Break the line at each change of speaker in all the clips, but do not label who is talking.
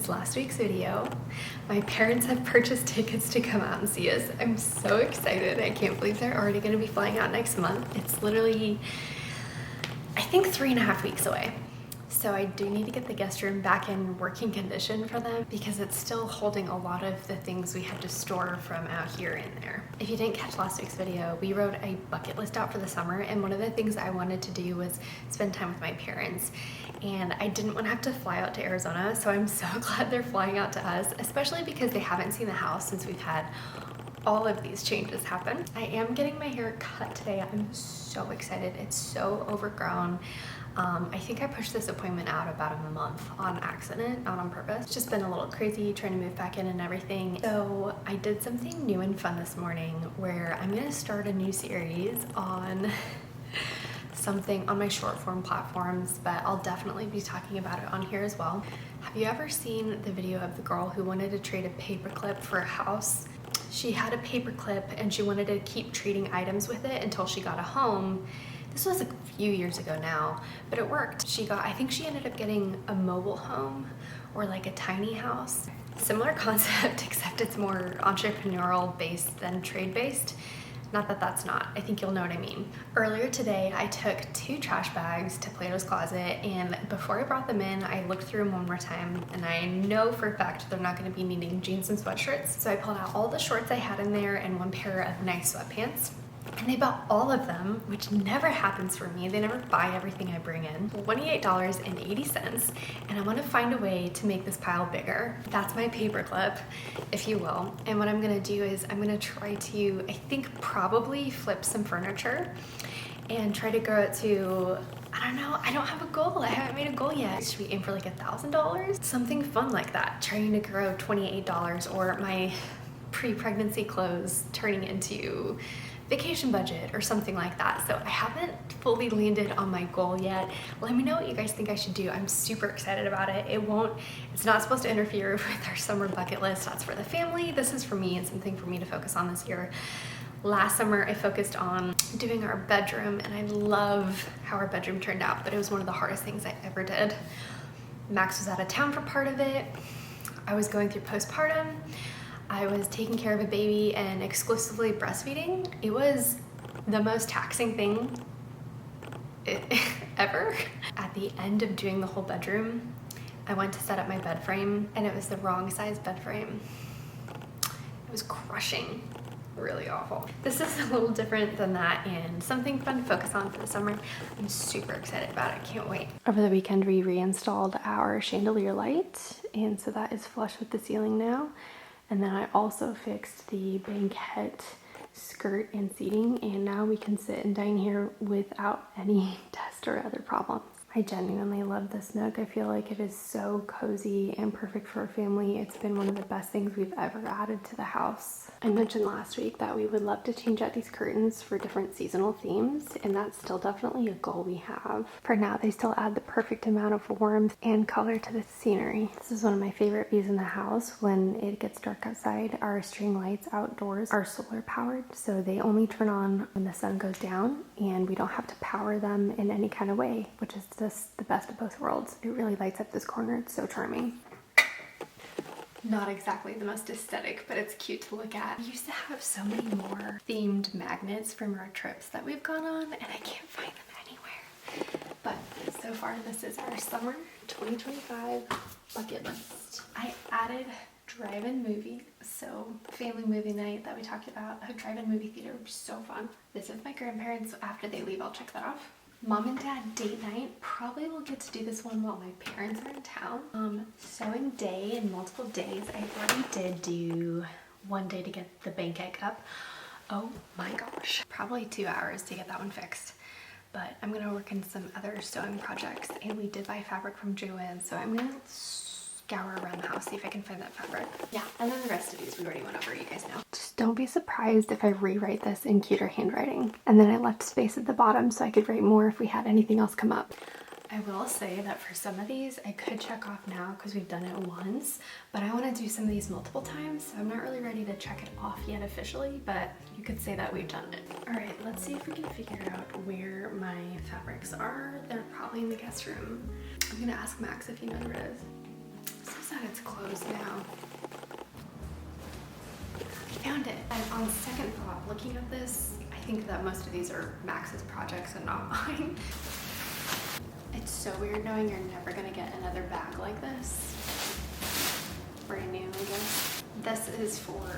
since last week's video. My parents have purchased tickets to come out and see us. I'm so excited. I can't believe they're already going to be flying out next month. It's literally, I think, 3.5 weeks away. So I do need to get the guest room back in working condition for them because it's still holding a lot of the things we had to store from out here in there. If you didn't catch last week's video, we wrote a bucket list out for the summer, and one of the things I wanted to do was spend time with my parents. And I didn't want to have to fly out to Arizona, so I'm so glad they're flying out to us, especially because they haven't seen the house since we've had all of these changes happen. I am getting my hair cut today. I'm so excited. It's so overgrown. I think I pushed this appointment out about a month on accident, not on purpose. It's just been a little crazy trying to move back in and everything. So I did something new and fun this morning where I'm gonna start a new series on something on my short form platforms, but I'll definitely be talking about it on here as well. Have you ever seen the video of the girl who wanted to trade a paperclip for a house? She had a paperclip and she wanted to keep trading items with it until she got a home. This was a few years ago now, but it worked. I think she ended up getting a mobile home or like a tiny house. Similar concept, except it's more entrepreneurial based than trade based. Not that that's not, I think you'll know what I mean. Earlier today, I took 2 trash bags to Plato's Closet, and before I brought them in, I looked through them one more time, and I know for a fact they're not gonna be needing jeans and sweatshirts. So I pulled out all the shorts I had in there and 1 pair of nice sweatpants. And they bought all of them, which never happens for me. They never buy everything I bring in. $28.80, and I want to find a way to make this pile bigger. That's my paperclip, if you will. And what I'm gonna do is I'm gonna try to, I think, probably flip some furniture and try to grow it to, I don't know, I don't have a goal. I haven't made a goal yet. Should we aim for like $1,000? Something fun like that. Trying to grow $28, or my pre-pregnancy clothes turning into vacation budget or something like that. So I haven't fully landed on my goal yet. Let me know what you guys think I should do. I'm super excited about it. It's not supposed to interfere with our summer bucket list. That's for the family. This is for me and something for me to focus on this year. Last summer, I focused on doing our bedroom, and I love how our bedroom turned out, but it was one of the hardest things I ever did. Max was out of town for part of it. I was going through postpartum. I was taking care of a baby and exclusively breastfeeding. It was the most taxing thing ever. At the end of doing the whole bedroom, I went to set up my bed frame, and it was the wrong size bed frame. It was crushing, really awful. This is a little different than that and something fun to focus on for the summer. I'm super excited about it, can't wait. Over the weekend, we reinstalled our chandelier light, and so that is flush with the ceiling now. And then I also fixed the banquette skirt and seating, and now we can sit and dine here without any dust or other problems. I genuinely love this nook. I feel like it is so cozy and perfect for a family. It's been one of the best things we've ever added to the house. I mentioned last week that we would love to change out these curtains for different seasonal themes, and that's still definitely a goal we have. For now, they still add the perfect amount of warmth and color to the scenery. This is one of my favorite views in the house. When it gets dark outside, our string lights outdoors are solar powered, so they only turn on when the sun goes down, and we don't have to power them in any kind of way, which is just the best of both worlds. It really lights up this corner. It's so charming. Not exactly the most aesthetic, but it's cute to look at. We used to have so many more themed magnets from our trips that we've gone on, and I can't find them anywhere. But so far, this is our summer 2025 bucket list. I added drive-in movie, so family movie night that we talked about. A drive-in movie theater would be so fun. Visit my grandparents. After they leave, I'll check that off. Mom and dad date night. Probably will get to do this one while my parents are in town. Sewing day in multiple days. I already did do one day to get the banquette cup. Oh my gosh. Probably 2 hours to get that one fixed. But I'm gonna work in some other sewing projects, and we did buy fabric from Joanne, so I'm gonna scour around the house, see if I can find that fabric. Yeah, and then the rest of these we already went over, you guys know. Just don't be surprised if I rewrite this in cuter handwriting. And then I left space at the bottom so I could write more if we had anything else come up. I will say that for some of these, I could check off now because we've done it once, but I want to do some of these multiple times, so I'm not really ready to check it off yet officially, but you could say that we've done it. All right, let's see if we can figure out where my fabrics are. They're probably in the guest room. I'm gonna ask Max if he knows where it is. This notice that it's closed now. I found it. And on second thought, looking at this, I think that most of these are Max's projects and not mine. It's so weird knowing you're never gonna get another bag like this. Brand new, I guess. This is for,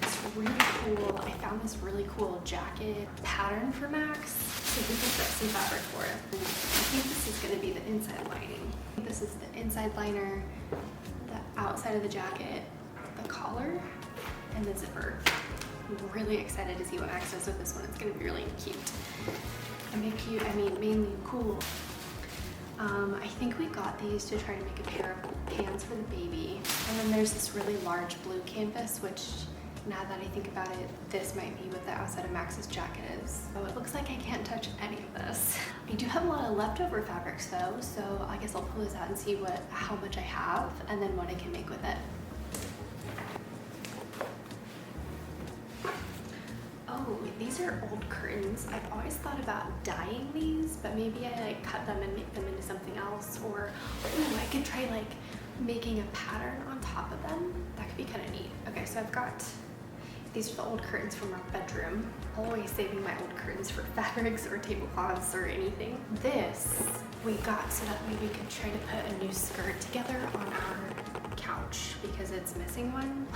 it's really cool. I found this really cool jacket pattern for Max. So he picked up some fabric for it. And I think this is gonna be the inside lining. This is the inside liner, the outside of the jacket, the collar, and the zipper. I'm really excited to see what Max does with this one. It's gonna be really cute. I mean cute, I mean mainly cool. I think we got these to try to make a pair of pants for the baby. And then there's this really large blue canvas, which now that I think about it, this might be what the outside of Max's jacket is. So it looks like I can't touch any of this. I do have a lot of leftover fabrics though, so I guess I'll pull this out and see how much I have and then what I can make with it. Oh, these are old curtains. I've always thought about dyeing these, but maybe I like cut them and make them into something else, or ooh, I could try like making a pattern on top of them. That could be kind of neat. Okay, so I've got, these are the old curtains from our bedroom. Always saving my old curtains for fabrics or tablecloths or anything. This we got so that way we could try to put a new skirt together on our couch because it's missing one.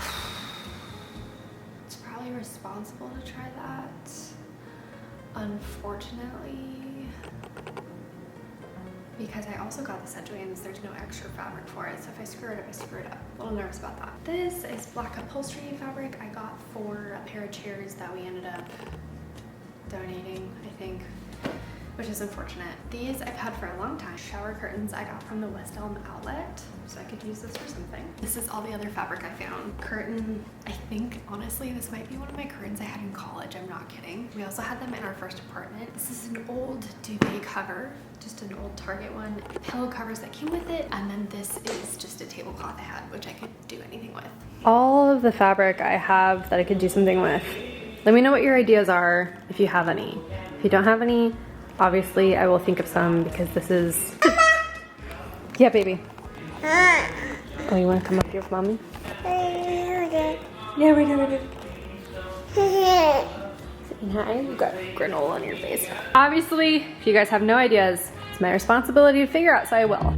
Probably responsible to try that. Unfortunately, because I also got the set joins, there's no extra fabric for it. So if I screw it up, I screw it up. A little nervous about that. This is black upholstery fabric I got for a pair of chairs that we ended up donating, I think, which is unfortunate. These I've had for a long time. Shower curtains I got from the West Elm outlet, so I could use this for something. This is all the other fabric I found. Curtain, I think, honestly, this might be one of my curtains I had in college, I'm not kidding. We also had them in our first apartment. This is an old duvet cover, just an old Target one. Pillow covers that came with it, and then this is just a tablecloth I had, which I could do anything with. All of the fabric I have that I could do something with. Let me know what your ideas are, if you have any. If you don't have any, obviously, I will think of some because this is... Yeah, baby. Oh, you want to come up here with mommy? Yeah, we're good. Hi, you got granola on your face. Obviously, if you guys have no ideas, it's my responsibility to figure out, so I will.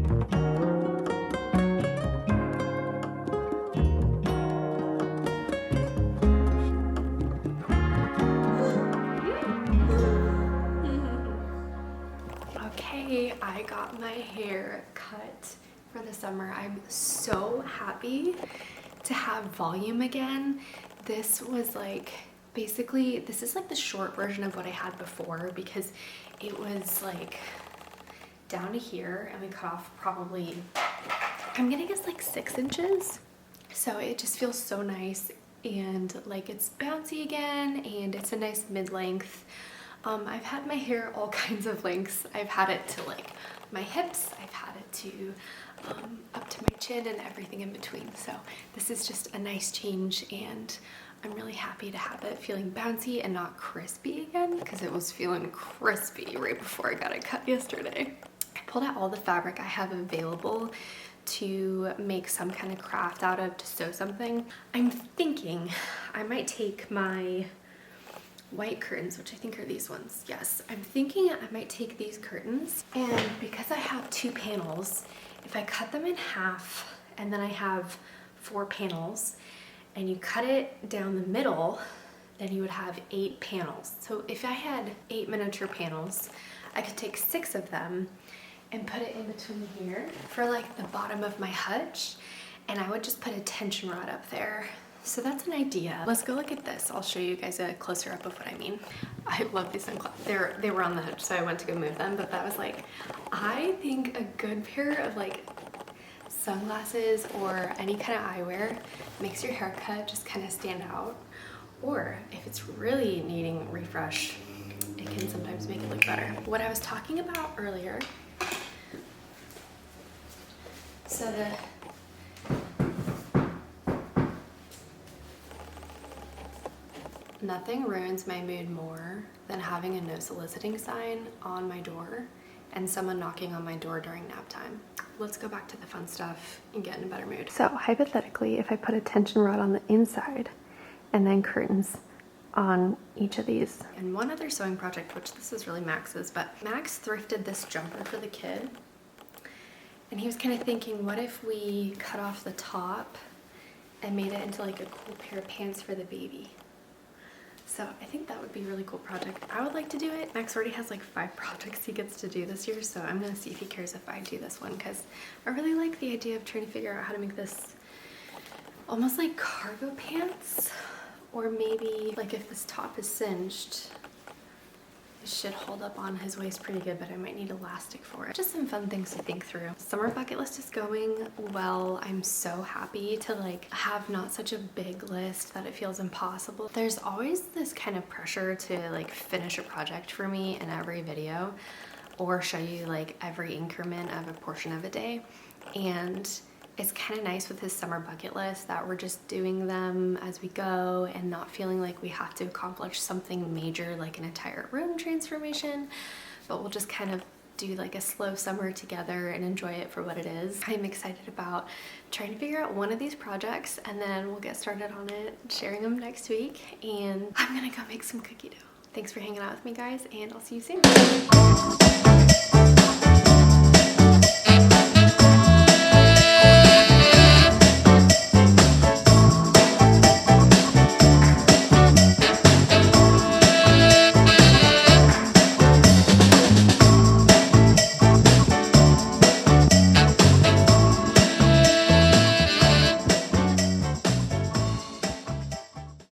Okay, I got my hair cut for the summer. I'm so happy to have volume again. This was like, basically, this is like the short version of what I had before because it was like down to here and we cut off probably, I'm gonna guess like 6 inches. So it just feels so nice and like it's bouncy again and it's a nice mid-length. I've had my hair all kinds of lengths. I've had it to like my hips, I've had it to up to my chin and everything in between. So this is just a nice change and I'm really happy to have it feeling bouncy and not crispy again because it was feeling crispy right before I got it cut yesterday. I pulled out all the fabric I have available to make some kind of craft out of, to sew something. I'm thinking I might take my white curtains, which I think are these ones. Yes, I'm thinking I might take these curtains, and because I have 2 panels, if I cut them in half and then I have 4 panels and you cut it down the middle, then you would have 8 panels. So if I had 8 miniature panels, I could take 6 of them and put it in between here for like the bottom of my hutch, and I would just put a tension rod up there. So that's an idea. Let's go look at this. I'll show you guys a closer up of what I mean. I love these sunglasses. They were on the hutch, so I went to go move them, but that was like, I think a good pair of like sunglasses or any kind of eyewear makes your haircut just kind of stand out. Or if it's really needing refresh, it can sometimes make it look better. What I was talking about earlier, so nothing ruins my mood more than having a no soliciting sign on my door and someone knocking on my door during nap time. let's go back to the fun stuff and get in a better mood.
So hypothetically, if I put a tension rod on the inside and then curtains on each of these.
And one other sewing project, which this is really Max's, but Max thrifted this jumper for the kid. And he was kind of thinking, what if we cut off the top and made it into like a cool pair of pants for the baby? So I think that would be a really cool project. I would like to do it. Max already has like 5 projects he gets to do this year, so I'm gonna see if he cares if I do this one, because I really like the idea of trying to figure out how to make this almost like cargo pants, or maybe like if this top is cinched, it should hold up on his waist pretty good, but I might need elastic for it. Just some fun things to think through. Summer bucket list is going well. I'm so happy to like have not such a big list that it feels impossible. There's always this kind of pressure to like finish a project for me in every video, or show you like every increment of a portion of a day. And it's kind of nice with his summer bucket list that we're just doing them as we go and not feeling like we have to accomplish something major like an entire room transformation, but we'll just kind of do like a slow summer together and enjoy it for what it is. I'm excited about trying to figure out one of these projects, and then we'll get started on it, sharing them next week, and I'm gonna go make some cookie dough. Thanks for hanging out with me, guys, and I'll see you soon.